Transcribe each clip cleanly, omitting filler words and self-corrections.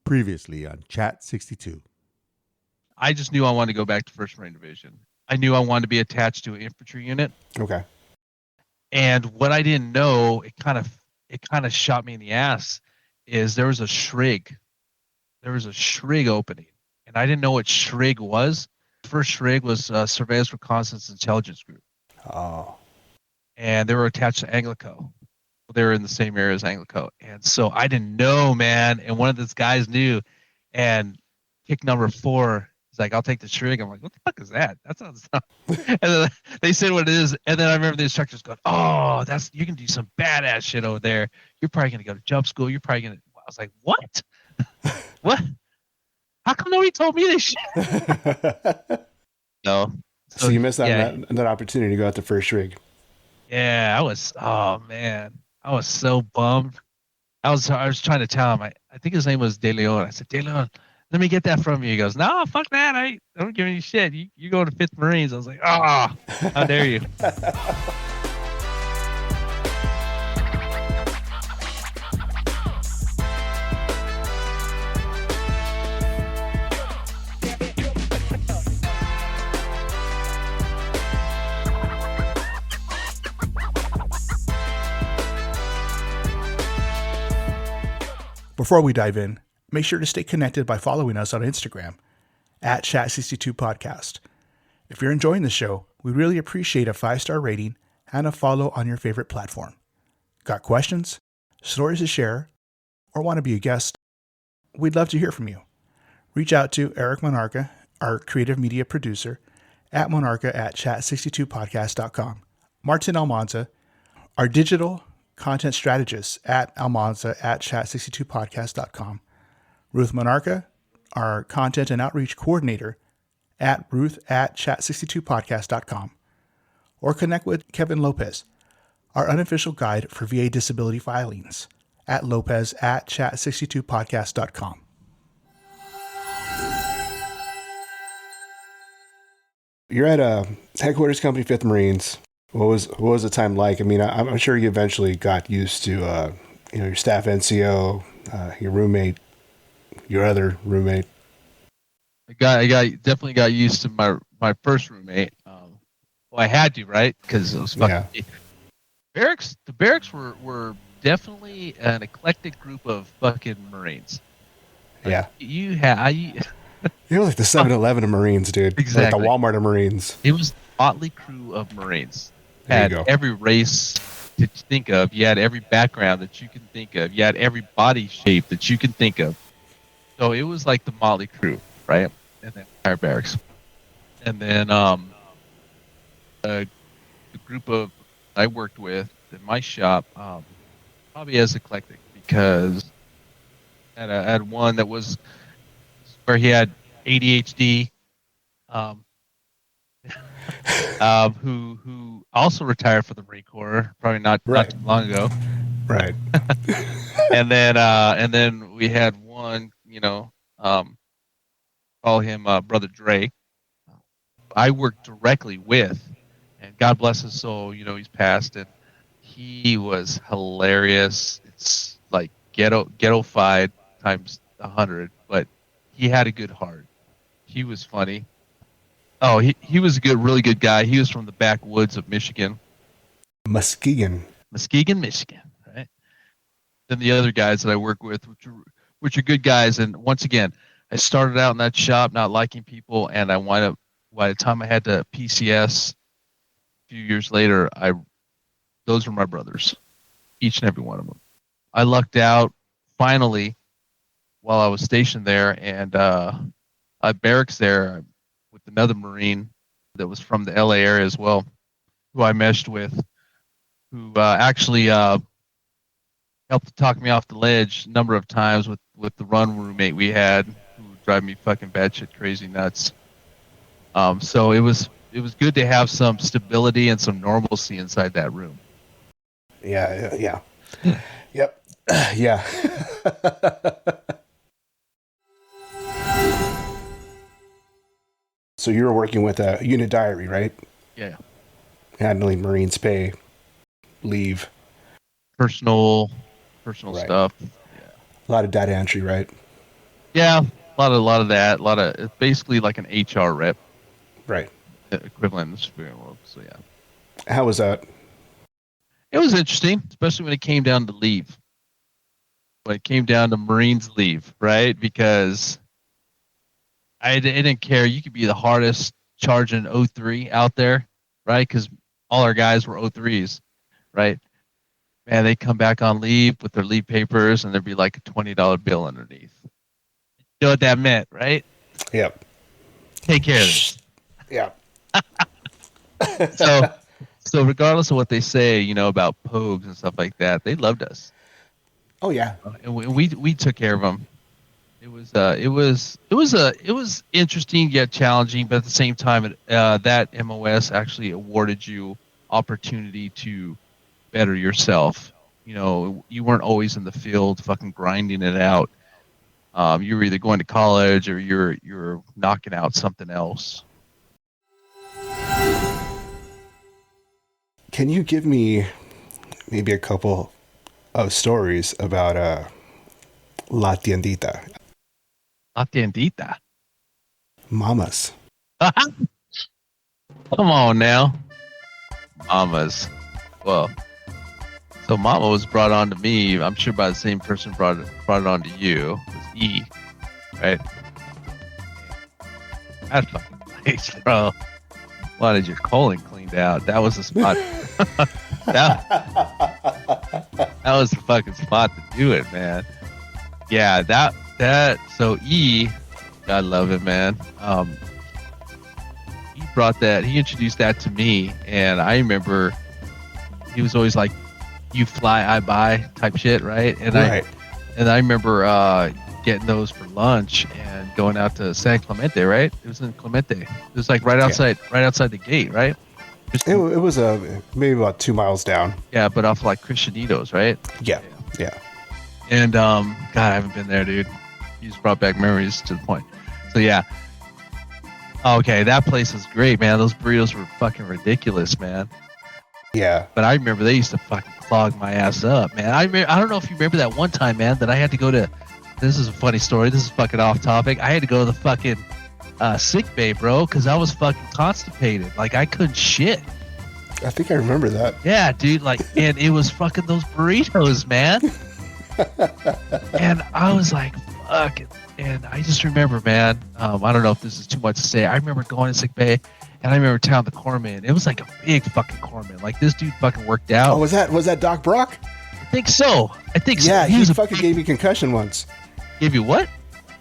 Previously on Chat 62. I just knew I wanted to go back to 1st Marine Division. I knew I wanted to be attached to an infantry unit. Okay. And what I didn't know, it kind of shot me in the ass, is there was a SHRIG. There was a SHRIG opening, and I didn't know what SHRIG was. The first SHRIG was Surveillance Reconnaissance Intelligence Group. Oh. And they were attached to Anglico. They were in the same area as Anglico. And so I didn't know, man. And one of those guys knew. And kick number 4, he's like, I'll take the SHRIG. I'm like, what the fuck is that? That sounds and then they said what it is. And then I remember the instructors going, oh, you can do some badass shit over there. You're probably going to go to jump school. You're probably going to. I was like, what? What? How come nobody told me this shit? No. So you missed that opportunity to go out to first SHRIG. Yeah, oh man. I was so bummed. I was trying to tell him. I think his name was De Leon. I said, De Leon, let me get that from you. He goes, no, fuck that. I don't give you shit. You go to 5th Marines. I was like, how dare you? Before we dive in, make sure to stay connected by following us on Instagram at Chat62Podcast. If you're enjoying the show, we really appreciate a 5-star rating and a follow on your favorite platform. Got questions, stories to share, or want to be a guest? We'd love to hear from you. Reach out to Erik Monarca, our creative media producer, at monarca@chat62podcast.com. Martin Almanza, our digital content strategist at Almanza at chat62podcast.com. Ruth Monarca, our content and outreach coordinator at ruth@chat62podcast.com. Or connect with Kevin Lopez, our unofficial guide for VA disability filings at lopez@chat62podcast.com. You're at Headquarters Company 5th Marines. What was the time like? I mean, I'm sure you eventually got used to, your staff NCO, your roommate, your other roommate. I definitely got used to my first roommate. Well, I had to, right? Because it was fucking barracks. The barracks were definitely an eclectic group of fucking Marines. Like, yeah. You're like the 7-Eleven of Marines, dude. Exactly. Like the Walmart of Marines. It was a motley crew of Marines. There you had go. Every race that you think of. You had every background that you can think of. You had every body shape that you can think of. So it was like the motley crew, right? And then entire barracks. And then the group of I worked with in my shop, probably as eclectic, because I had one that was where he had ADHD, who also retired from the Marine Corps, probably not too long ago. Right. and then we had one, call him Brother Dre. I worked directly with, and God bless his soul, he's passed, and he was hilarious. It's like ghetto-fied times 100, but he had a good heart. He was funny. Oh, he was a really good guy. He was from the backwoods of Michigan. Muskegon, Michigan, right? Then the other guys that I work with, which are good guys, and once again, I started out in that shop not liking people, and I wound up, by the time I had to PCS a few years later, those were my brothers, each and every one of them. I lucked out finally while I was stationed there, and I barracks there with another Marine that was from the LA area as well, who I meshed with, who actually helped talk me off the ledge a number of times with the run roommate we had, who would drive me fucking batshit crazy nuts. So it was good to have some stability and some normalcy inside that room. Yeah. Yep. Yeah. So you were working with a unit diary, right? Yeah. Handling Marines pay, leave. Personal stuff. Yeah. A lot of data entry, right? Yeah, a lot of that. A lot of it's basically like an HR rep Right. equivalent in the civilian world. So yeah, How was that? it was interesting, especially when it came down to leave. When it came down to Marines leave, right? Because I didn't care. You could be the hardest charging O3 out there, right? Because all our guys were O3s, right? Man, they come back on leave with their leave papers, and there'd be like a $20 bill underneath. You know what that meant, right? Yep. Take care of this. Yep. So regardless of what they say, you know, about pogues and stuff like that, they loved us, Oh yeah. and we took care of them. It was interesting yet challenging, but at the same time, that MOS actually awarded you opportunity to better yourself. You know, you weren't always in the field, fucking grinding it out. You were either going to college or you're knocking out something else. Can you give me maybe a couple of stories about La Tiendita? La Tiendita. Mamas. Come on now. Mamas. Well, so Mama was brought on to me, I'm sure by the same person brought it on to you. It was E, right? That fucking place, bro. Wanted your colon cleaned out. That was the spot. that was the fucking spot to do it, man. Yeah, so E, God love it, man. He introduced that to me, and I remember he was always like, you fly, I buy type shit, right? And Right. I remember getting those for lunch and going out to San Clemente, right? It was in Clemente. It was like right outside the gate, right? It was maybe about 2 miles down. Yeah, but off like Christianitos, right? Yeah. Yeah. And God, I haven't been there, dude. You just brought back memories to the point. So yeah. Okay, that place was great, man. Those burritos were fucking ridiculous, man. Yeah. But I remember they used to fucking clog my ass up, man. I don't know if you remember that one time, man, that I had to go to. This is a funny story. This is fucking off topic. I had to go to the fucking sick bay, bro, because I was fucking constipated. Like I couldn't shit. I think I remember that. Yeah, dude. Like, and it was fucking those burritos, man. And I was like, fuck. And I just remember, man. I don't know if this is too much to say. I remember going to sick bay, and I remember telling the corpsman. It was like a big fucking corpsman. Like this dude fucking worked out. Oh, was that Doc Brock? I think so. Yeah, so. he fucking gave me concussion once. Gave you what?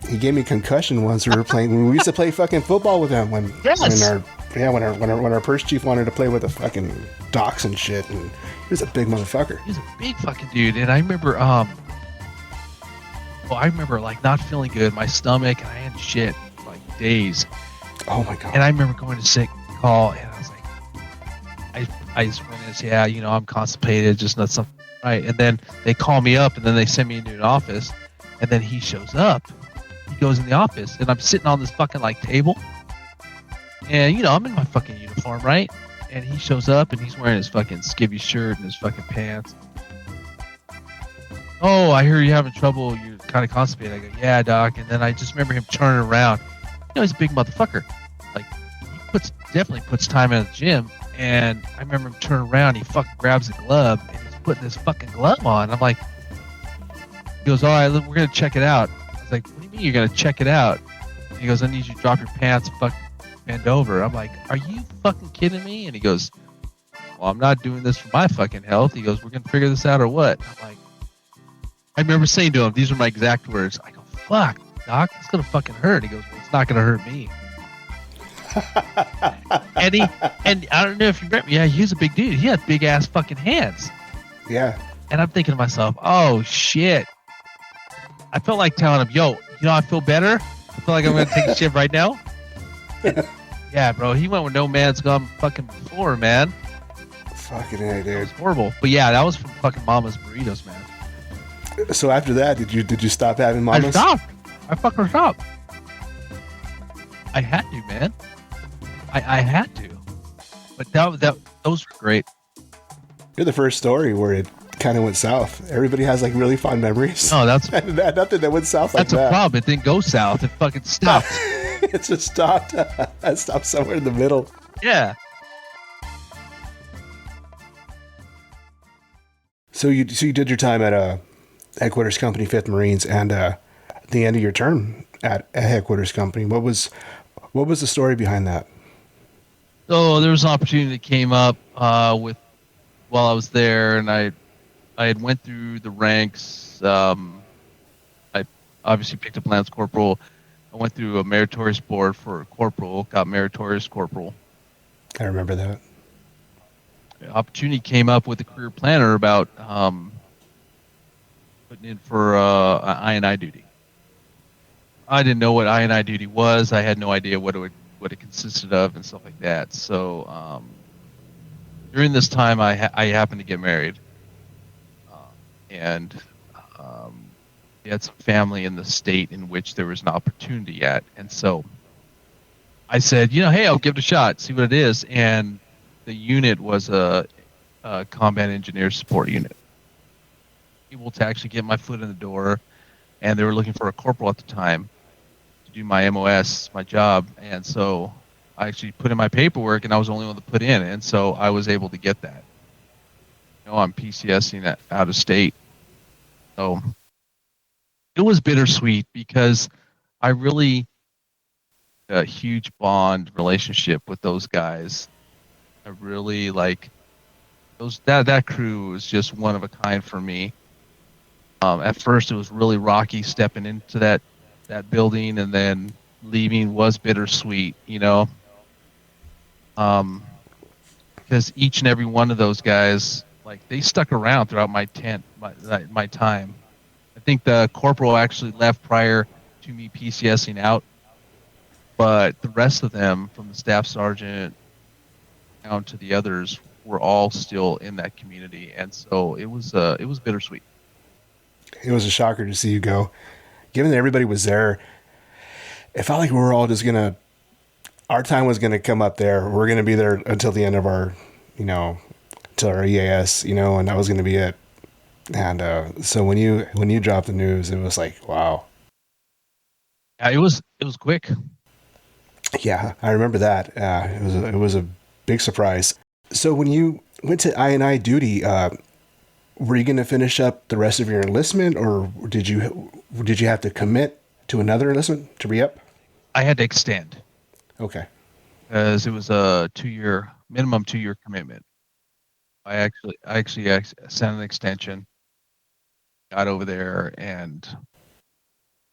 He gave me concussion once. We used to play fucking football with him when our first chief wanted to play with the fucking docs and shit, and he was a big motherfucker. He was a big fucking dude, and I remember like not feeling good, my stomach, and I had shit for like days. Oh my god. And I remember going to sick call, and I was like, I just went and said, yeah, you know, I'm constipated, just not something right. And then they call me up, and then they send me into an office, and then he shows up. He goes in the office, and I'm sitting on this fucking like table, and you know, I'm in my fucking uniform, right? And he shows up, and he's wearing his fucking skivvy shirt and his fucking pants. Oh, I hear you're having trouble. You're kind of constipated. I go, yeah, doc. And then I just remember him turning around. You know, he's a big motherfucker. Like, he definitely puts time in the gym. And I remember him turning around. He fucking grabs a glove, and he's putting this fucking glove on. I'm like, he goes, all right, we're going to check it out. I was like, what do you mean you're going to check it out? And he goes, I need you to drop your pants and fucking bend over. I'm like, are you fucking kidding me? And he goes, well, I'm not doing this for my fucking health. He goes, we're going to figure this out or what? I'm like, I remember saying to him, these are my exact words. I go, fuck, doc, it's going to fucking hurt. He goes, well, it's not going to hurt me. and I don't know if you remember, yeah, he was a big dude. He had big ass fucking hands. Yeah. And I'm thinking to myself, oh shit. I felt like telling him, yo, you know, I feel better. I feel like I'm going to take a shit right now. Yeah, bro, he went where no man's gone fucking before, man. Fucking A, It dude. was horrible. But yeah, that was from fucking Mama's Burritos, man. So after that, did you stop having mamas? I stopped. I fucking stopped. I had to, man. I had to. But those were great. You're the first story where it kind of went south. Everybody has like really fond memories. No, that's nothing that went south like that's a that. problem. It didn't go south. It fucking stopped. It just stopped. It stopped somewhere in the middle. Yeah. So you did your time at Headquarters Company, 5th Marines, and at the end of your term at Headquarters Company, what was the story behind that? So there was an opportunity that came up with while I was there, and I had went through the ranks. I obviously picked up Lance Corporal. I went through a meritorious board for corporal, got meritorious corporal. I remember that. The opportunity came up with a career planner about putting in for I&I duty. I didn't know what I&I duty was. I had no idea what it consisted of and stuff like that. So during this time, I happened to get married, and we had some family in the state in which there was an opportunity at, and so I said, hey, I'll give it a shot, see what it is. And the unit was a combat engineer support unit. Able to actually get my foot in the door, and they were looking for a corporal at the time to do my MOS, my job, and so I actually put in my paperwork, and I was the only one to put in, and so I was able to get that. I'm PCSing out of state, so it was bittersweet because I really a huge bond relationship with those guys. I really like that crew was just one of a kind for me. At first, it was really rocky stepping into that building, and then leaving was bittersweet, because each and every one of those guys, like, they stuck around throughout my time. I think the corporal actually left prior to me PCSing out, but the rest of them, from the staff sergeant down to the others, were all still in that community, and so it was bittersweet. It was a shocker to see you go. Given that everybody was there, it felt like we were all just our time was gonna come up there. We're gonna be there until the end of our, till our EAS, and that was gonna be it. And so when you dropped the news, it was like, wow. Yeah, it was quick. Yeah, I remember that. It was a big surprise. So when you went to I&I duty, were you going to finish up the rest of your enlistment, or did you have to commit to another enlistment to re-up? I had to extend. Okay. Because it was a minimum 2-year commitment. I actually sent an extension, got over there, and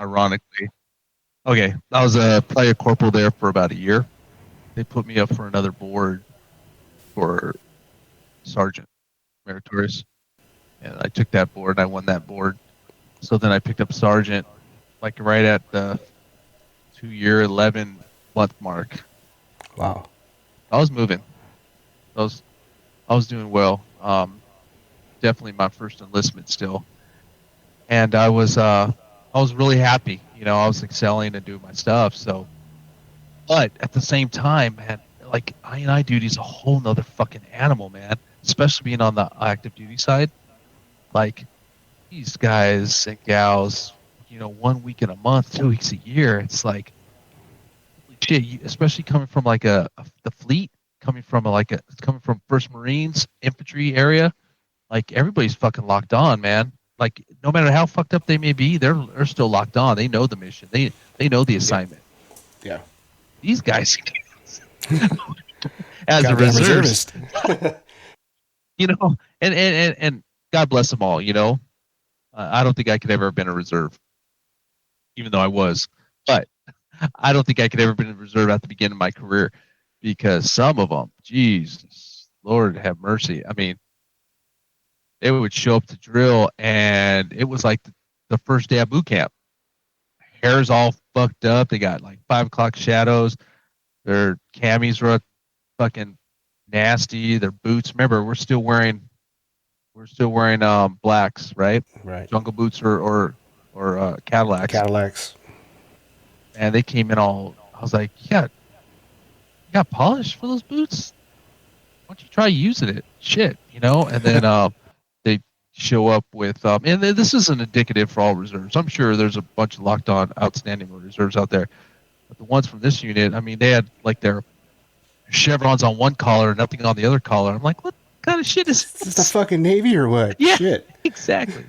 ironically, I was probably a corporal there for about a year. They put me up for another board for sergeant, meritorious, and I took that board, and I won that board. So then I picked up sergeant, like right at the 2-year, 11-month mark. Wow. I was moving. I was doing well. Definitely my first enlistment still, and I was really happy. I was excelling and doing my stuff. So, but at the same time, man, like, I&I duty is a whole nother fucking animal, man. Especially being on the active duty side. Like, these guys and gals, 1 week in a month, 2 weeks a year. It's like, shit. Especially coming from like the fleet, coming from 1st Marines infantry area. Like, everybody's fucking locked on, man. Like, no matter how fucked up they may be, they're still locked on. They know the mission. They know the assignment. Yeah. These guys, as a reservist, and God bless them all. I don't think I could ever have been a reserve, even though I was. But I don't think I could ever have been a reserve at the beginning of my career, because some of them, Jesus, Lord have mercy. I mean, they would show up to drill, and it was like the first day of boot camp. Hair's all fucked up. They got like 5 o'clock shadows. Their camis were fucking nasty. Their boots. Remember, we're still wearing blacks, right? Right. Jungle boots or Cadillacs. Cadillacs. And they came in all. I was like, yeah, you got polish for those boots? Why don't you try using it? Shit, And then they show up with, and this isn't indicative for all reserves. I'm sure there's a bunch of locked on, outstanding reserves out there. But the ones from this unit, I mean, they had like their chevrons on one collar, nothing on the other collar. I'm like, what kind of shit is Is this this? the fucking Navy or what? Yeah. Shit. Exactly.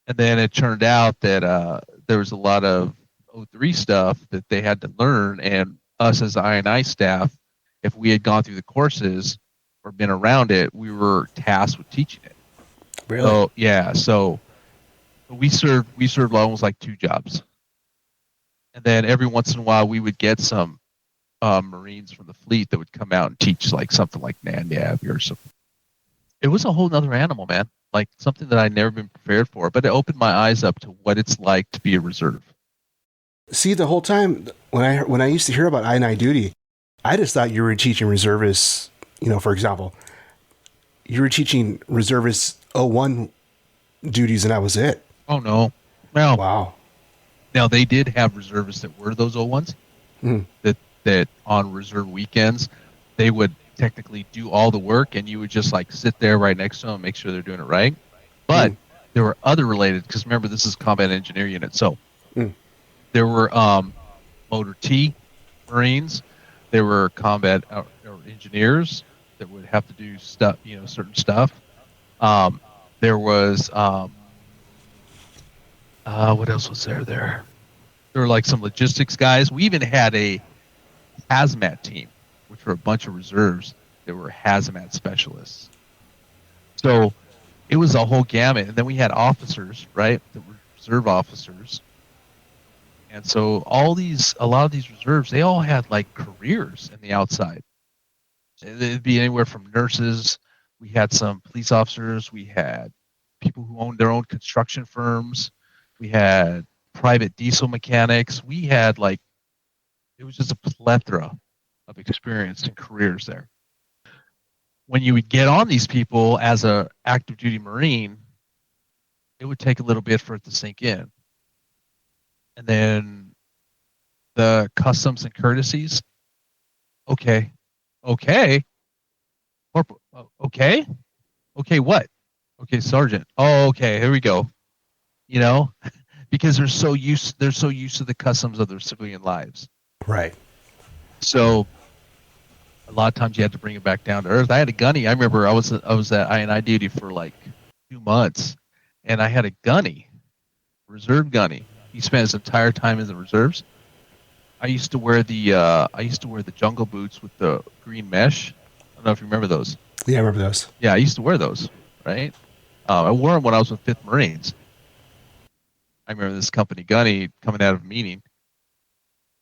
And then it turned out that there was a lot of O3 stuff that they had to learn, and us as I&I staff, if we had gone through the courses or been around it, we were tasked with teaching it. Really? So yeah, so we served almost like 2 jobs, and then every once in a while we would get some Marines from the fleet that would come out and teach like something like NANDAV or something. It was a whole nother animal, man. Like something that I'd never been prepared for, but it opened my eyes up to what it's like to be a reserve. See, the whole time when I used to hear about I-9 duty, I just thought you were teaching reservists, for example, you were teaching reservists 01 duties and that was it. Oh no. Well, Wow. now they did have reservists that were those old ones. Mhm. That on reserve weekends, they would technically do all the work and you would just like sit there right next to them and make sure they're doing it right. But there were other related, because remember, this is combat engineer unit. So there were motor T Marines, there were combat or engineers that would have to do stuff, certain stuff. There was what else was there? There were like some logistics guys. We even had a hazmat team, which were a bunch of reserves that were hazmat specialists. So it was a whole gamut. And then we had officers, right, that were reserve officers. And so a lot of these reserves, they all had like careers in the outside. It'd be anywhere from nurses. We had some police officers. We had people who owned their own construction firms. We had private diesel mechanics. We had it was just a plethora of experience and careers there. When you would get on these people as a active duty Marine, it would take a little bit for it to sink in. And then the customs and courtesies. Okay. Corporal. Okay. Okay, what? Okay, sergeant. Oh, okay, here we go. Because they're so used to the customs of their civilian lives. Right. So a lot of times you had to bring it back down to earth. I had a gunny. I remember I was at I&I duty for like 2 months, and I had a gunny, reserve gunny. He spent his entire time in the reserves. I used to wear the jungle boots with the green mesh. I don't know if you remember those. Yeah, I remember those. Yeah, I used to wear those. Right. I wore them when I was with 5th Marines. I remember this company gunny coming out of a meeting,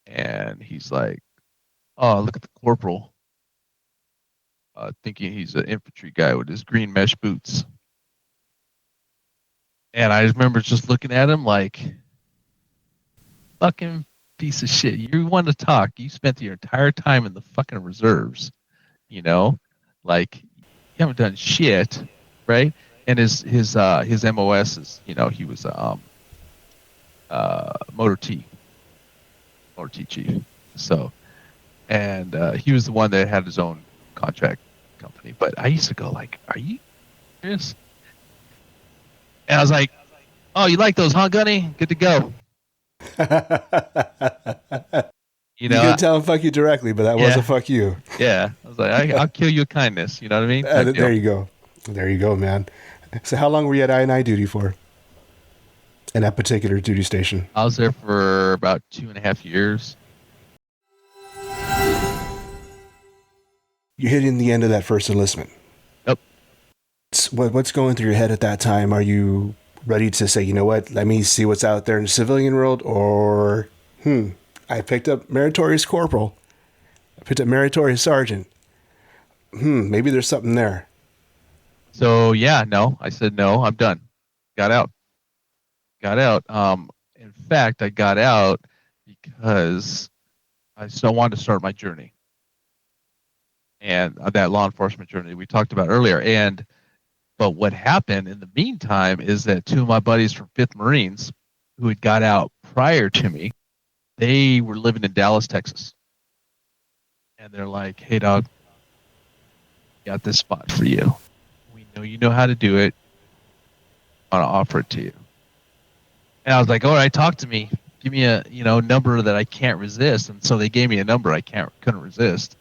and he's like, "Oh, look at the corporal," thinking he's an infantry guy with his green mesh boots. And I remember just looking at him like, fucking piece of shit. You want to talk. You spent your entire time in the fucking reserves, like you haven't done shit, right? And his MOS is, he was motor T chief. So, and he was the one that had his own contract company. But I used to go like, "Are you serious?" And I was like, "Oh, you like those, huh, Gunny? Good to go." You can tell him fuck you directly, but that was a fuck you. Yeah. I was like, I'll kill you with kindness. You know what I mean? There you go. There you go, man. So how long were you at I&I duty for? In that particular duty station? I was there for about 2.5 years. You're hitting the end of that first enlistment. Yep. What's going through your head at that time? Are you ready to say, you know what, let me see what's out there in the civilian world? Or, I picked up meritorious corporal. I picked up meritorious sergeant. Maybe there's something there. So, no. I said, no, I'm done. Got out. In fact, I got out because I still wanted to start my journey. And that law enforcement journey we talked about earlier. But what happened in the meantime is that 2 of my buddies from 5th Marines who had got out prior to me, they were living in Dallas, Texas. And they're like, "Hey, dog, got this spot for you. We know you know how to do it. want to offer it to you. And I was like, all right, talk to me. Give me a number that I can't resist. And so they gave me a number I couldn't resist.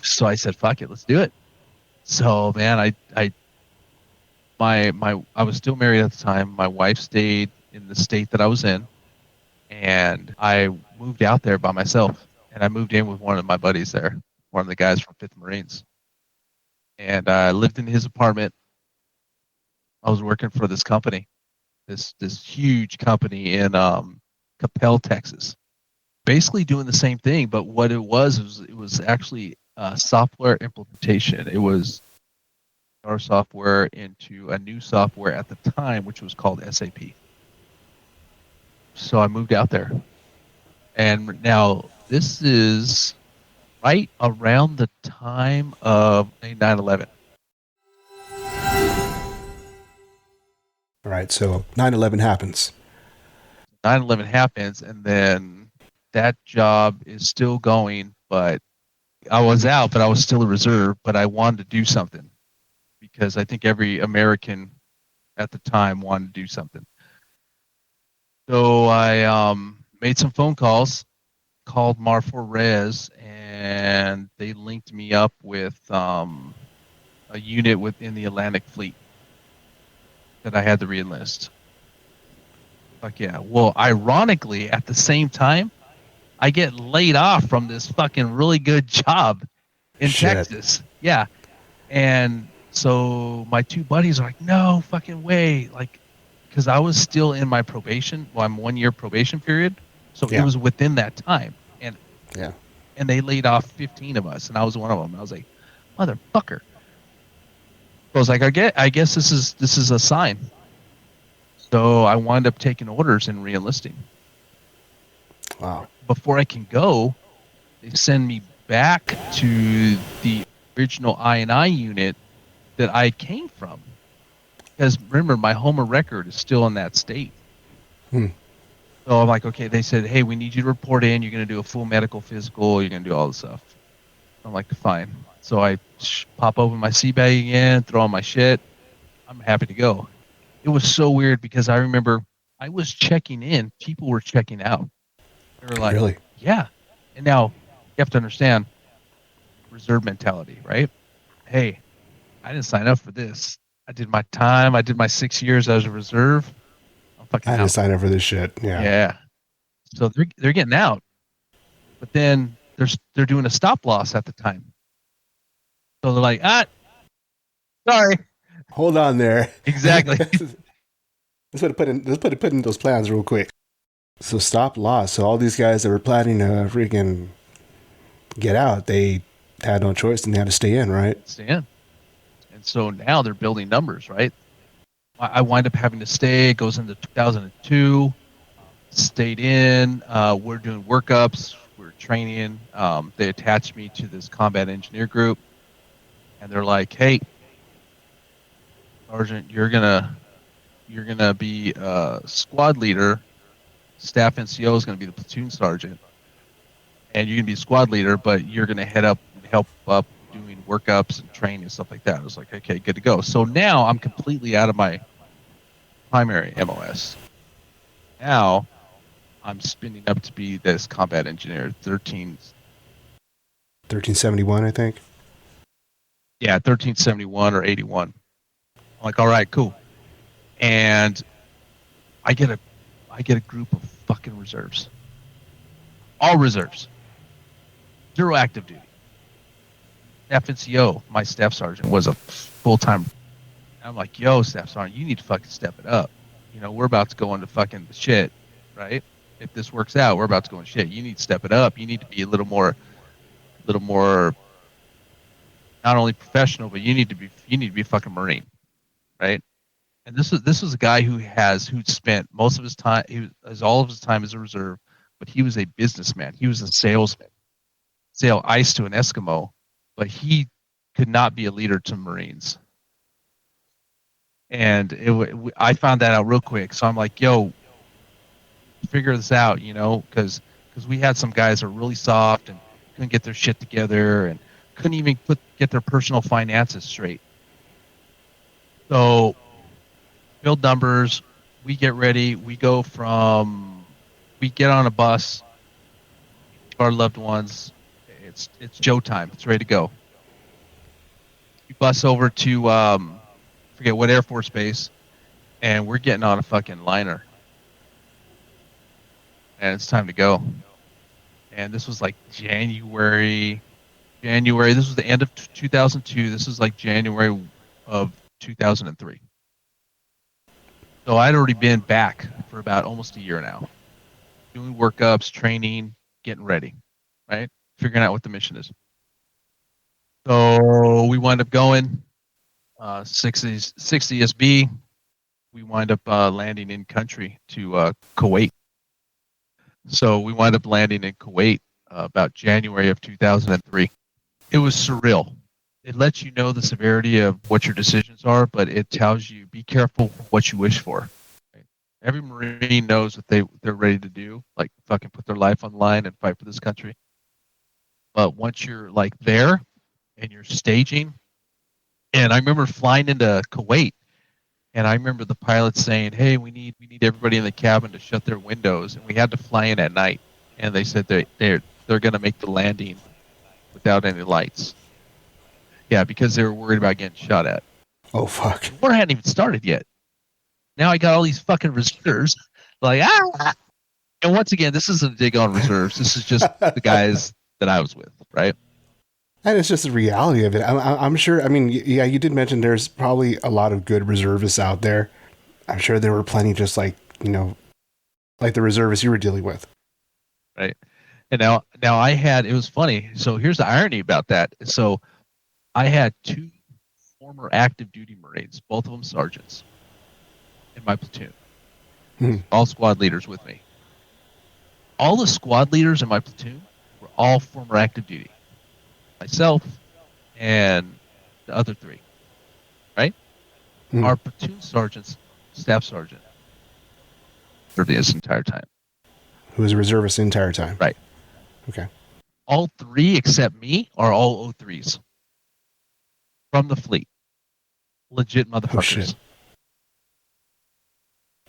So I said, fuck it, let's do it. So man, I was still married at the time. My wife stayed in the state that I was in, and I moved out there by myself. And I moved in with one of my buddies there, one of the guys from 5th Marines. And I lived in his apartment. I was working for this company, this huge company in Capel, Texas, basically doing the same thing. But what it was actually software implementation. It was our software into a new software at the time, which was called SAP. So I moved out there, and now this is right around the time of 9/11. All right, so 9/11 happens. 9/11 happens, and then that job is still going, but I was out, but I was still a reserve, but I wanted to do something because I think every American at the time wanted to do something. So I made some phone calls, called Mar4 Res, and they linked me up with a unit within the Atlantic Fleet that I had to reenlist. Fuck yeah. Well, ironically, at the same time, I get laid off from this fucking really good job in Texas. Yeah. And so my two buddies are like, no fucking way. Like, because I was still in my probation. Well, I'm 1 year probation period. So it was within that time. And and they laid off 15 of us. And I was one of them. I was like, motherfucker. I was like, I guess this is a sign. So I wound up taking orders and re-enlisting. Wow. Before I can go, they send me back to the original I&I unit that I came from. Because remember, my home of record is still in that state. So I'm like, okay, they said, hey, we need you to report in. You're going to do a full medical physical. You're going to do all this stuff. I'm like, fine. So I pop open my sea bag again, throw on my shit. I'm happy to go. It was so weird because I remember I was checking in. People were checking out. They were like, really? Yeah. And now you have to understand reserve mentality, right? Hey, I didn't sign up for this. I did my time. I did my 6 years as a reserve. I'm fucking I didn't out. sign up for this shit. Yeah. So they're getting out, but then they're doing a stop loss at the time. So they're like, sorry. Hold on there. Exactly. Let's put in those plans real quick. So stop loss. So all these guys that were planning to freaking get out, they had no choice and they had to stay in, right? Stay in. And so now they're building numbers, right? I wind up having to stay. It goes into 2002. Stayed in. We're doing workups. We're training. They attached me to this combat engineer group, and they're like, "Hey, Sergeant, you're gonna be squad leader. Staff NCO is gonna be the platoon sergeant, and you're gonna be squad leader, but you're gonna help up doing workups and training and stuff like that." I was like, "Okay, good to go." So now I'm completely out of my primary MOS. Now I'm spinning up to be this combat engineer, 1371, I think. Yeah, 1371 or 81. I'm like, all right, cool. And I get a group of fucking reserves. All reserves. Zero active duty. FNCO, my staff sergeant, was a full-time. I'm like, yo, staff sergeant, you need to fucking step it up. You know, we're about to go into fucking shit, right? If this works out, we're about to go into shit. You need to step it up. You need to be a little more not only professional, but you need to be a fucking Marine, right? And this was a guy who spent most of his time, all of his time as a reserve, but he was a businessman. He was a salesman. Sell ice to an Eskimo, but he could not be a leader to Marines. And I found that out real quick. So I'm like, yo, figure this out, you know, because we had some guys that were really soft and couldn't get their shit together and couldn't even get their personal finances straight. So build numbers. We get ready. We get on a bus. Our loved ones. It's Joe time. It's ready to go. We bus over to forget what Air Force base, and we're getting on a fucking liner, and it's time to go. And this was like January. This was the end of 2002. This was like January of 2003. So I'd already been back for about almost a year now, doing workups, training, getting ready, right? Figuring out what the mission is. So we wind up going 6 ESB. We wind up landing in country to Kuwait. So we wind up landing in Kuwait about January of 2003. It was surreal. It lets you know the severity of what your decisions are, but it tells you be careful what you wish for. Right? Every Marine knows what they're ready to do, like fucking put their life on the line and fight for this country. But once you're like there and you're staging, and I remember flying into Kuwait, and I remember the pilots saying, "Hey, we need everybody in the cabin to shut their windows," and we had to fly in at night. And they said they're going to make the landing without any lights. Yeah, because they were worried about getting shot at. Oh, fuck. The war hadn't even started yet. Now I got all these fucking reserves. Like, ah! And once again, this isn't a dig on reserves. This is just the guys that I was with, right? And it's just the reality of it. I'm sure, I mean, yeah, you did mention there's probably a lot of good reservists out there. I'm sure there were plenty just like, like the reservists you were dealing with. Right. And now it was funny. So here's the irony about that. So I had 2 former active duty Marines, both of them sergeants, in my platoon. All squad leaders with me. All the squad leaders in my platoon were all former active duty. Myself and the other 3. Right? Our platoon sergeants, staff sergeant, for this entire time. Who was a reservist the entire time? Right. Okay. All 3 except me are all O3s. From the fleet. Legit motherfuckers. Oh, shit.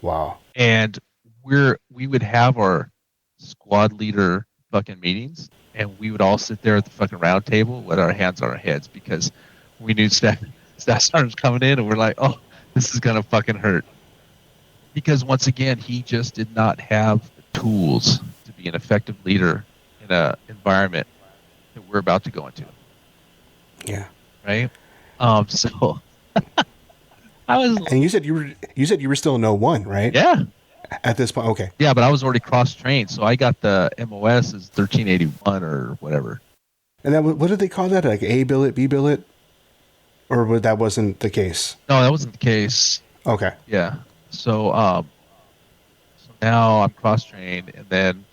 Wow. And we would have our squad leader fucking meetings, and we would all sit there at the fucking round table with our hands on our heads because we knew staff sergeants coming in, and we're like, oh, this is gonna fucking hurt. Because once again, he just did not have the tools to be an effective leader in an environment that we're about to go into. Yeah. Right. So I was. And you said you were still in 01, right? Yeah. At this point, okay. Yeah, but I was already cross-trained, so I got the MOS as 1381 or whatever. And that, what did they call that? Like A billet, B billet? Or that wasn't the case? No, that wasn't the case. Okay. Yeah. So now I'm cross-trained, and then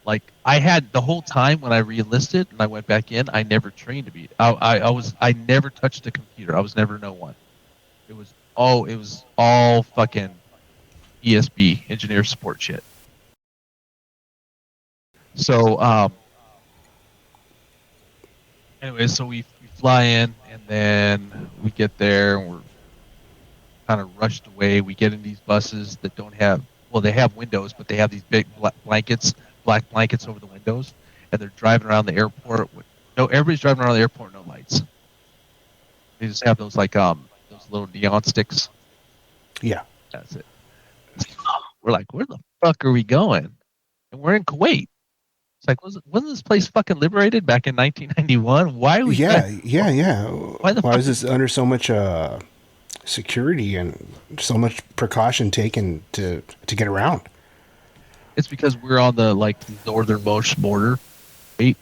like I had the whole time when I re-enlisted and I went back in, I never trained to be. I never touched a computer. I was never an O1. It was all fucking ESB, engineer support shit. So anyway, so we fly in, and then we get there, and we're kind of rushed away. We get in these buses that don't have, well, they have windows, but they have these big black blankets over the windows, and they're driving around the airport with everybody's driving around the airport, no lights. They just have those like those little neon sticks. Yeah. That's it. We're like, where the fuck are we going? And we're in Kuwait. It's like, wasn't this place fucking liberated back in 1991? Why are we? Yeah. Why is this under so much security and so much precaution taken to get around? It's because we're on the northernmost border, right?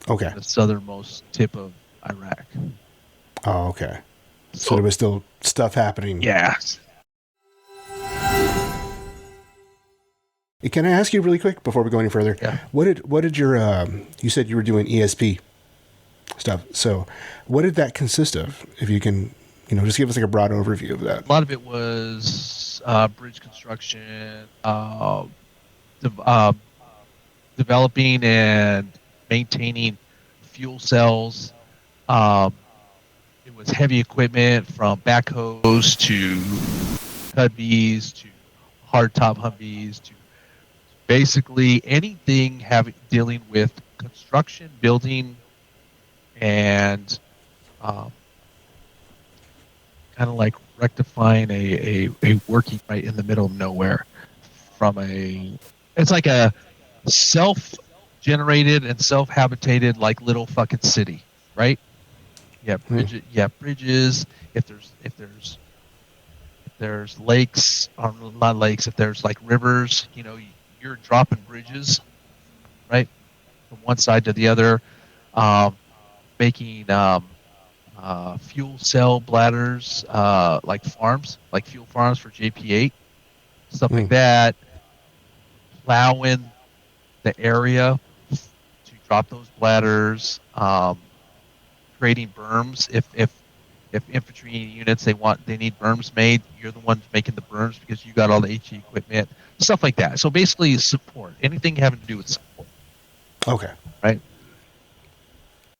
Okay. The southernmost tip of Iraq. Oh, okay. So there was still stuff happening. Yeah. Can I ask you really quick before we go any further? Yeah. What did your you said you were doing ESP stuff. So what did that consist of? If you can, just give us like a broad overview of that. A lot of it was bridge construction, developing and maintaining fuel cells. It it was heavy equipment from backhoes to Cudbies to hardtop Humvees to basically anything dealing with construction, building, and um, kind of like rectifying a working right in the middle of nowhere it's like a self-generated and self-habitated like little fucking city, right? You have bridges. If there's lakes, or not lakes, if there's like rivers, you're dropping bridges, right, from one side to the other, making fuel cell bladders, like fuel farms for JP8, stuff like that, plowing the area to drop those bladders, creating berms. If infantry units they need berms made, you're the ones making the berms because you got all the HE equipment, stuff like that. So basically, support, anything having to do with support. Okay. Right.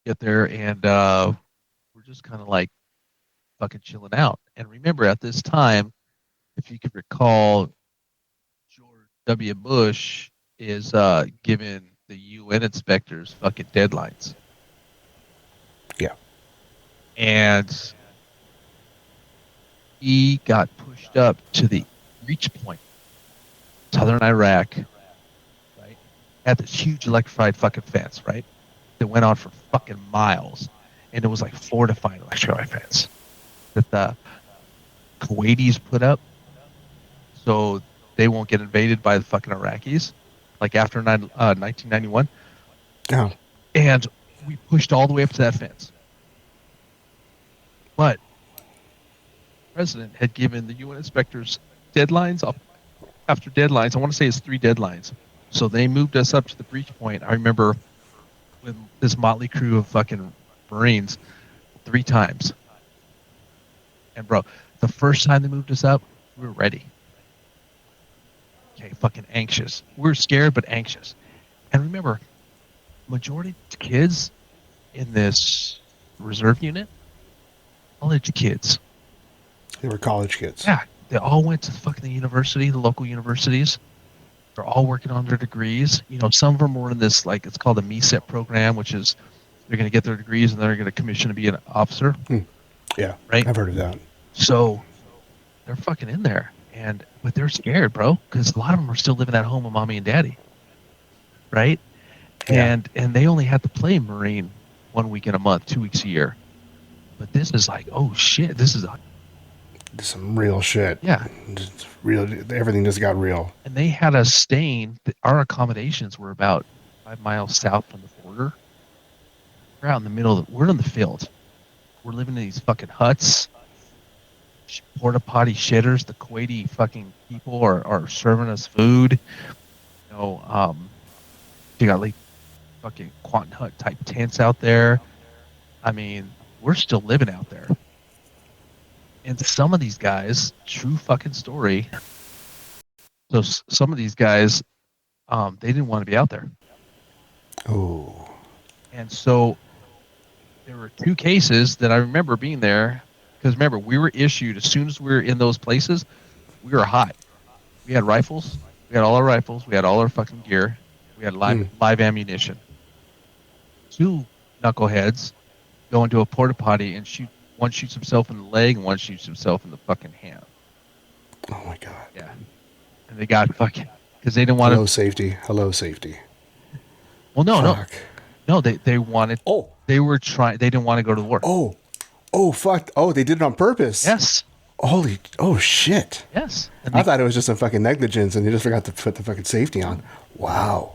Get there, and we're just kind of like fucking chilling out. And remember, at this time, if you could recall, George W. Bush is giving the UN inspectors fucking deadlines. Yeah. And he got pushed up to the reach point, southern Iraq, right? Had this huge electrified fucking fence, right? That went on for fucking miles. And it was like fortified electrified fence that the Kuwaitis put up so they won't get invaded by the fucking Iraqis, like after 1991. Oh. And we pushed all the way up to that fence. But the president had given the UN inspectors deadlines after deadlines. I want to say it's 3 deadlines. So they moved us up to the breach point. I remember with this motley crew of fucking Marines 3 times. And bro, the first time they moved us up, we were ready. Okay, fucking anxious. We were scared but anxious. And remember, majority of kids in this reserve unit, college kids. They were college kids. Yeah, they all went to fucking the university, the local universities. They're all working on their degrees. Some of them were in this, like, it's called a MESET program, which is they're going to get their degrees and they're going to commission to be an officer. Yeah, right. I've heard of that. So they're fucking in there, but they're scared, bro, because a lot of them are still living at home with mommy and daddy, right? Yeah. And they only have to play Marine 1 week in a month, 2 weeks a year. But this is like, oh shit, this is some real shit. Yeah. Just real. Everything just got real. And they had us staying. Our accommodations were about 5 miles south from the border. We're out in the middle we're in the field. We're living in these fucking huts, porta potty shitters. The Kuwaiti fucking people are serving us food. They got like fucking Quantum Hut type tents out there. I mean, we're still living out there. And some of these guys, true fucking story. So some of these guys, they didn't want to be out there. Oh. And so there were 2 cases that I remember being there. Because remember, we were issued, as soon as we were in those places, we were hot. We had rifles. We had all our rifles. We had all our fucking gear. We had live ammunition. 2 knuckleheads go into a porta potty and shoot. One shoots himself in the leg and one shoots himself in the fucking hand. Oh my god. Yeah. And they got fucking, because they didn't want Hello safety. Well, no, fuck. no. They wanted. Oh. They were trying. They didn't want to go to the war. Oh fuck. Oh, they did it on purpose. Yes. Oh shit. Yes. I thought it was just some fucking negligence and they just forgot to put the fucking safety on. Wow.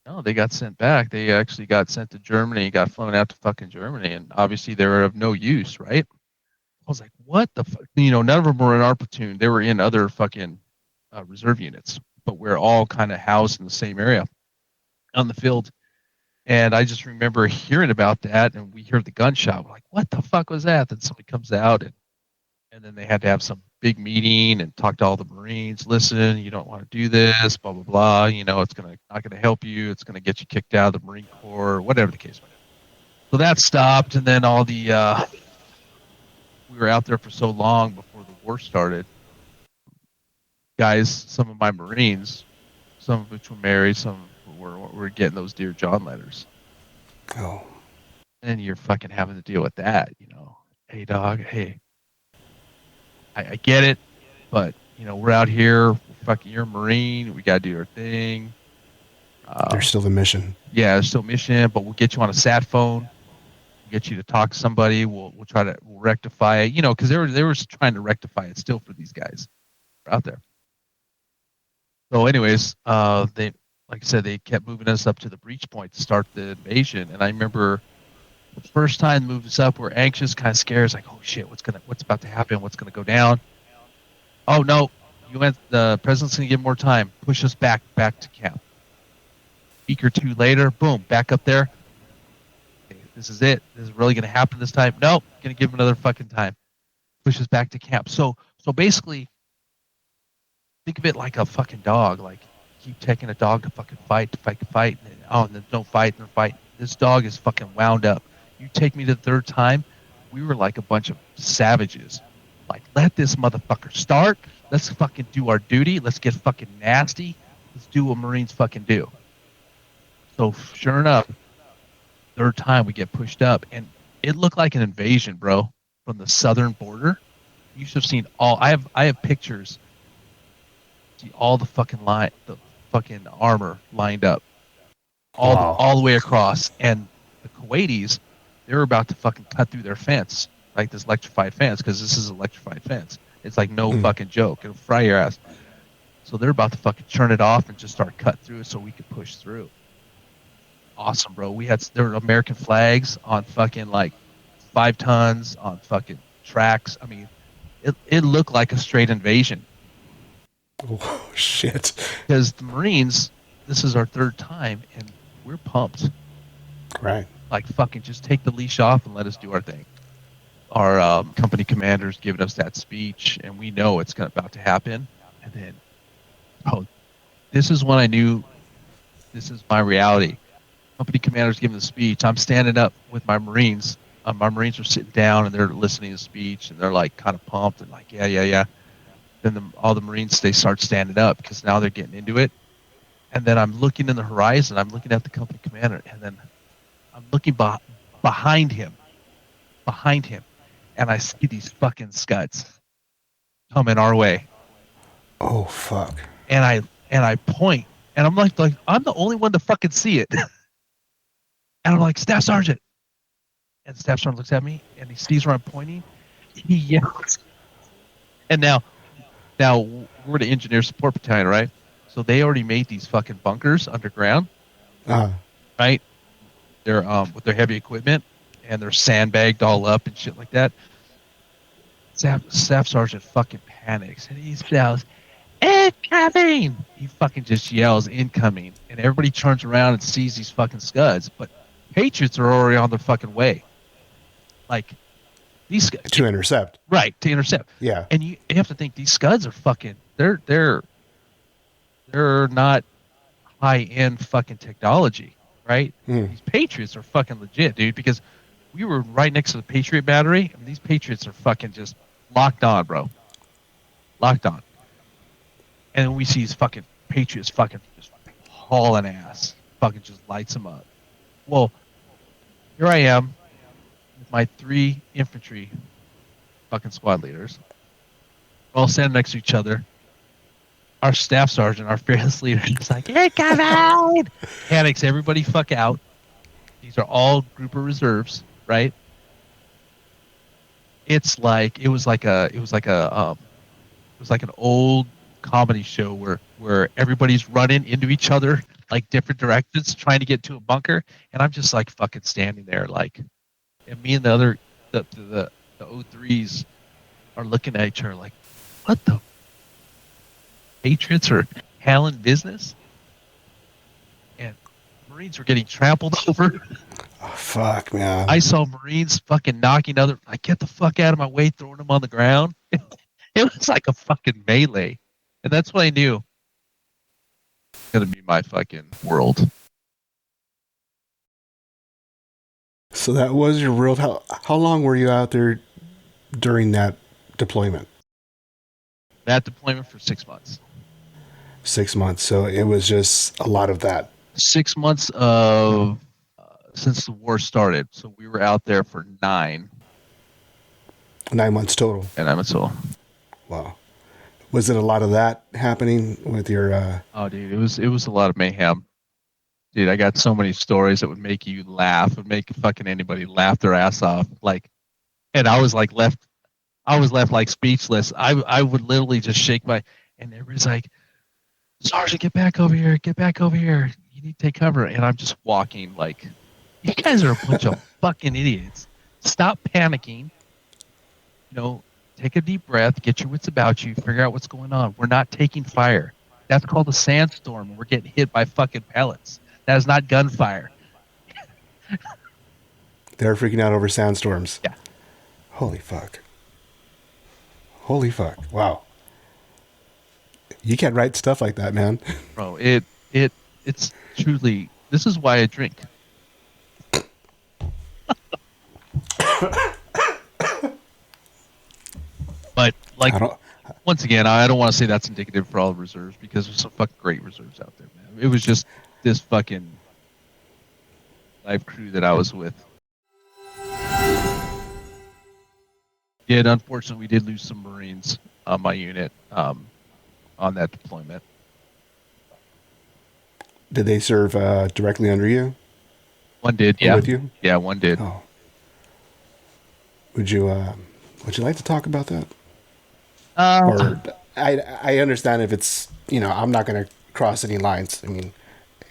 No, they got sent back. They actually got sent to Germany, got flown out to fucking Germany, and obviously they were of no use, right? I was like, what the fuck? None of them were in our platoon. They were in other fucking reserve units, but we're all kind of housed in the same area on the field. And I just remember hearing about that, and we heard the gunshot. We're like, what the fuck was that? Then somebody comes out, and then they had to have some big meeting and talk to all the Marines. Listen, you don't want to do this, blah, blah, blah. It's not gonna help you. It's gonna get you kicked out of the Marine Corps, whatever the case may be. So that stopped, and then all the we were out there for so long before the war started. Guys, some of my Marines, some of which were married, some were getting those Dear John letters. Oh. And you're fucking having to deal with that, you know. Hey, dog, hey. I get it, but, you know, we're out here, fucking, you're a Marine, we got to do our thing. There's still the mission. Yeah, there's still a mission, but we'll get you on a sat phone. We'll get you to talk to somebody. We'll try to rectify it, you know, because they were trying to rectify it still for these guys out there. So, anyways, they, like I said, they kept moving us up to the breach point to start the invasion. And I remember the first time they moved us up, we're anxious, kind of scared. It's like, oh shit, what's about to happen? What's gonna go down? Oh no, the president's gonna give more time. Push us back to camp. Week or two later, boom, back up there. Okay, this is it. This is really gonna happen this time. Nope, gonna give him another fucking time. Push us back to camp. So basically, think of it like a fucking dog. Like, keep taking a dog to fucking fight, and then don't fight, and fight. This dog is fucking wound up. You take me to the third time, we were like a bunch of savages. Like, let this motherfucker start. Let's fucking do our duty. Let's get fucking nasty. Let's do what Marines fucking do. So sure enough, third time we get pushed up, and it looked like an invasion, bro, from the southern border. You should have seen I have pictures. See all the fucking armor lined up, all the way across, and the Kuwaitis, they were about to fucking cut through their fence, like this electrified fence, because this is an electrified fence. It's like no fucking joke. It'll fry your ass. So they're about to fucking turn it off and just start cut through so we could push through. Awesome, bro. There were American flags on fucking like 5 tons on fucking tracks. I mean, it looked like a straight invasion. Oh shit! Because the Marines, this is our third time, and we're pumped. Right. Like, fucking just take the leash off and let us do our thing. Our company commander's giving us that speech, and we know it's about to happen. And then, this is when I knew this is my reality. Company commander's giving the speech. I'm standing up with my Marines. My Marines are sitting down, and they're listening to the speech, and they're like kind of pumped and like, yeah. Then all the Marines, they start standing up because now they're getting into it. And then I'm looking in the horizon. I'm looking at the company commander, and then I'm looking behind him, and I see these fucking scuds coming our way. Oh fuck! And I point, and I'm like I'm the only one to fucking see it. And I'm like, Staff Sergeant. And Staff Sergeant looks at me, and he sees where I'm pointing. He yells. And now we're the engineer support battalion, right? So they already made these fucking bunkers underground, right? They're with their heavy equipment, and they're sandbagged all up and shit like that. Staff Sergeant fucking panics, and he yells, "Incoming!" He fucking just yells, "Incoming!" And everybody turns around and sees these fucking scuds, but Patriots are already on their fucking way. Like, these scuds to intercept. Right, to intercept. Yeah. And you have to think these scuds are fucking they're not high-end fucking technology, right? These Patriots are fucking legit, dude, because we were right next to the Patriot battery, and these Patriots are fucking just locked on, bro. Locked on. And then we see these fucking Patriots fucking just hauling ass. Fucking just lights them up. Well, here I am with my 3 infantry fucking squad leaders. We're all standing next to each other. Our staff sergeant, our fearless leader, is like, "Hey, come out!" Panics everybody fuck out. These are all group of reserves, right? It was like an old comedy show where everybody's running into each other like different directions trying to get to a bunker, and I'm just like fucking standing there like, and me and the 03s are looking at each other like, what the Patriots are handling business? And Marines were getting trampled over. Oh, fuck, man. I saw Marines fucking knocking like, get the fuck out of my way, throwing them on the ground. It was like a fucking melee. And that's when I knew it's going to be my fucking world. So that was your world. How long were you out there during that deployment? That deployment for 6 months. 6 months. So it was just a lot of that. 6 months of since the war started. So we were out there for 9. 9 months total. And I'm so. Wow. Was it a lot of that happening with your? Oh, dude, it was a lot of mayhem. Dude, I got so many stories that would make you laugh, would make fucking anybody laugh their ass off. Like, and I was left like speechless. I would literally just shake my, and everybody's like, Sergeant, get back over here, you need to take cover. And I'm just walking like, you guys are a bunch of fucking idiots. Stop panicking. Take a deep breath, get your wits about you, figure out what's going on. We're not taking fire. That's called a sandstorm, and we're getting hit by fucking pellets. That is not gunfire. They're freaking out over sandstorms. Yeah. Holy fuck. Wow. You can't write stuff like that, man. Bro, it's truly, this is why I drink. But like, once again, I don't want to say that's indicative for all the reserves, because there's some fucking great reserves out there, man. It was just this fucking life crew that I was with. Yeah, and unfortunately, we did lose some Marines on my unit on that deployment. Did they serve directly under you? One did, or yeah. with you? Yeah, one did. Oh. Would you like to talk about that? Or I understand if it's, I'm not going to cross any lines. I mean,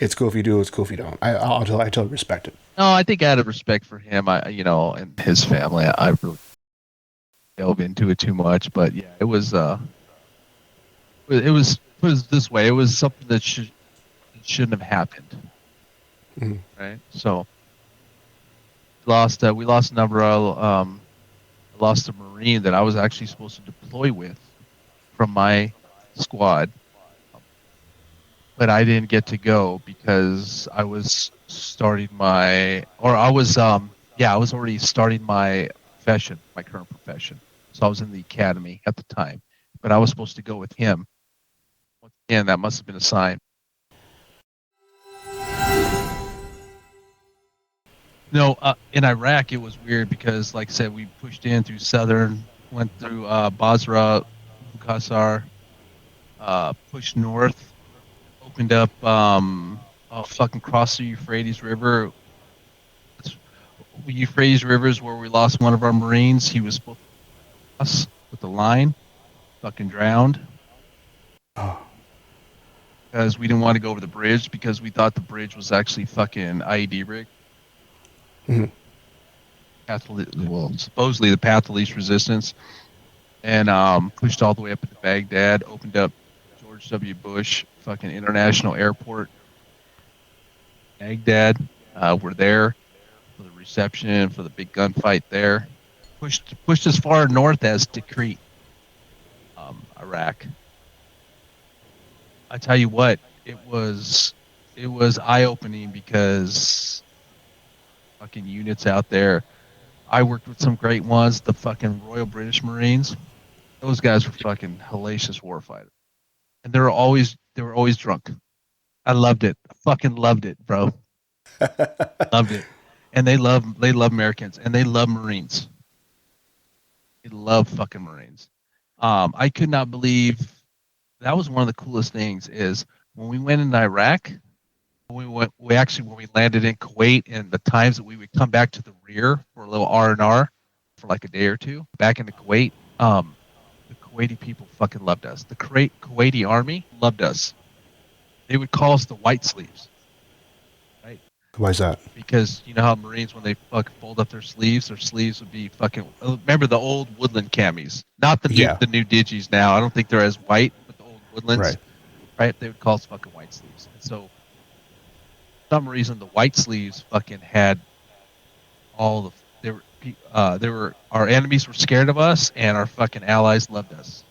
it's cool if you do, it's cool if you don't. I totally respect it. No, I think out of respect for him, and his family, I really delve into it too much. But yeah, it was this way. It was something that shouldn't have happened. Mm-hmm. Right. So we lost a number of lost a Marine that I was actually supposed to deploy with from my squad, but I didn't get to go because I was starting I was already starting my profession, my current profession. So I was in the academy at the time, but I was supposed to go with him. Once again, that must have been a sign. No, in Iraq it was weird because, like I said, we pushed in through southern, went through Basra, Qasar, pushed north, opened up, fucking crossed the Euphrates River. The Euphrates River is where we lost one of our Marines. He was supposed to cross with the line, fucking drowned. Oh. Because we didn't want to go over the bridge because we thought the bridge was actually fucking IED rig. Mm-hmm. Supposedly the path of least resistance, and pushed all the way up into Baghdad, opened up George W. Bush fucking International Airport, Baghdad. We're there for the reception, for the big gunfight there. Pushed as far north as Tikrit, Iraq. I tell you what, it was eye-opening because fucking units out there. I worked with some great ones, the fucking Royal British Marines. Those guys were fucking hellacious warfighters, and they were always drunk. I loved it. I fucking loved it, bro. Loved it. And they love Americans, and they love Marines. They love fucking Marines. I could not believe that was one of the coolest things is when we went in Iraq. When we landed in Kuwait, and the times that we would come back to the rear for a little R&R for like a day or two back into Kuwait, the Kuwaiti people fucking loved us. The Kuwaiti army loved us. They would call us the white sleeves, right? Why is that? Because you know how Marines, when they fucking fold up their sleeves would be fucking. Remember the old woodland camis, not the new digis now. I don't think they're as white, but the old woodlands, right? They would call us fucking white sleeves, and so. Some reason the white sleeves fucking had all the our enemies were scared of us and our fucking allies loved us.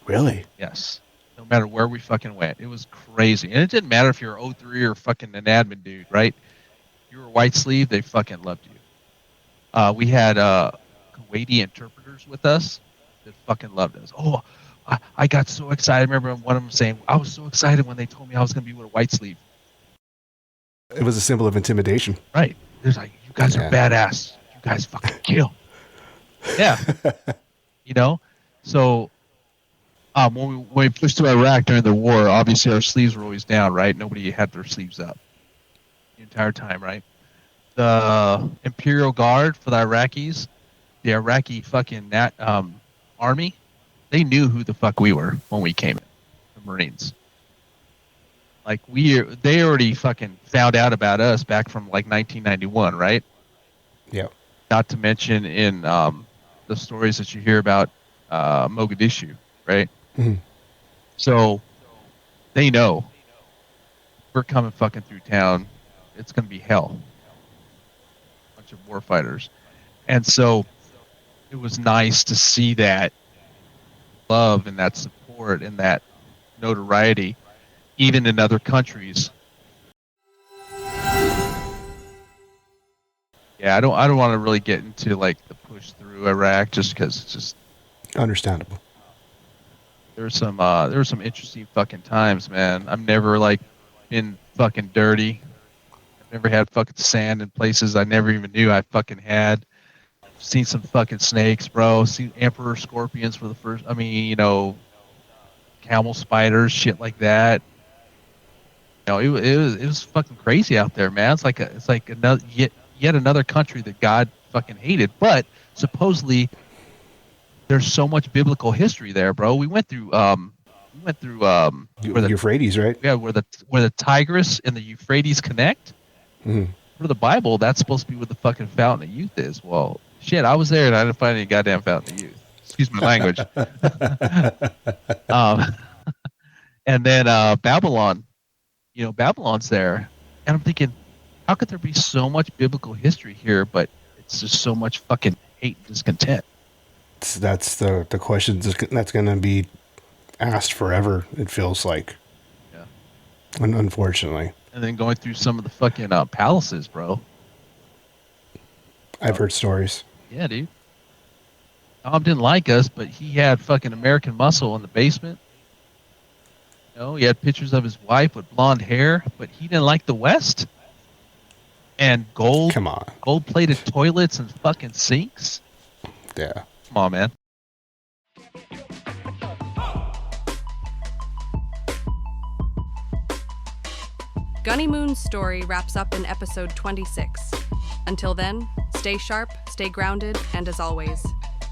Really? Yes. No matter where we fucking went. It was crazy. And it didn't matter if you're 03 or fucking an admin dude, right? If you were white sleeve, they fucking loved you. We had Kuwaiti interpreters soldiers with us that fucking loved us. Oh, I got so excited. I remember one of them saying, I was so excited when they told me I was going to be with a white sleeve. It was a symbol of intimidation. Right. There's like, you guys are badass. You guys fucking kill. Yeah. So when we pushed to Iraq during the war, obviously our sleeves were always down, right? Nobody had their sleeves up the entire time, right? The Imperial Guard for the Iraqis, the Iraqi fucking army, they knew who the fuck we were when we came in, the Marines. Like they already fucking found out about us back from like 1991, right? Yeah. Not to mention in the stories that you hear about Mogadishu, right? Mm-hmm. So they know we're coming fucking through town. It's gonna be hell. Bunch of war fighters, and so it was nice to see that love and that support and that notoriety, even in other countries. Yeah, I don't want to really get into like the push through Iraq just because it's just understandable. there were some interesting fucking times, man. I've never like been fucking dirty. I've never had fucking sand in places I never even knew I fucking had. Seen some fucking snakes, bro. Seen emperor scorpions for the first. I mean, camel spiders, shit like that. It was fucking crazy out there, man. It's like another yet another country that God fucking hated. But supposedly there's so much biblical history there, bro. We went through where the Euphrates, right? Yeah, where the Tigris and the Euphrates connect. Mm-hmm. For the Bible, that's supposed to be where the fucking fountain of youth is. Well, shit, I was there and I didn't find any goddamn fountain of youth. Excuse my language. And then Babylon, Babylon's there, and I'm thinking, how could there be so much biblical history here, but it's just so much fucking hate and discontent? That's the question that's going to be asked forever, it feels like. Yeah. Unfortunately. And then going through some of the fucking palaces, bro. I've heard stories. Yeah, dude. Tom didn't like us, but he had fucking American muscle in the basement. He had pictures of his wife with blonde hair, but he didn't like the West. And gold-plated toilets and fucking sinks. Yeah. Come on, man. Gunny Moon's story wraps up in episode 26. Until then, stay sharp, stay grounded, and as always,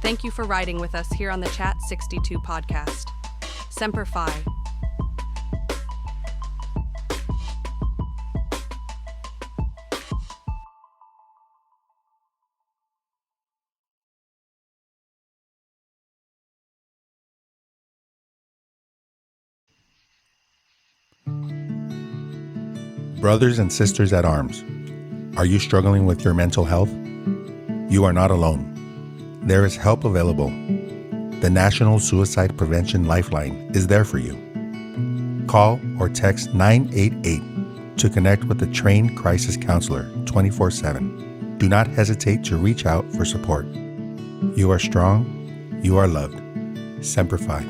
thank you for riding with us here on the Chat 62 podcast. Semper Fi. Brothers and sisters at arms, are you struggling with your mental health? You are not alone. There is help available. The National Suicide Prevention Lifeline is there for you. Call or text 988 to connect with a trained crisis counselor 24/7. Do not hesitate to reach out for support. You are strong. You are loved. Semper Fi.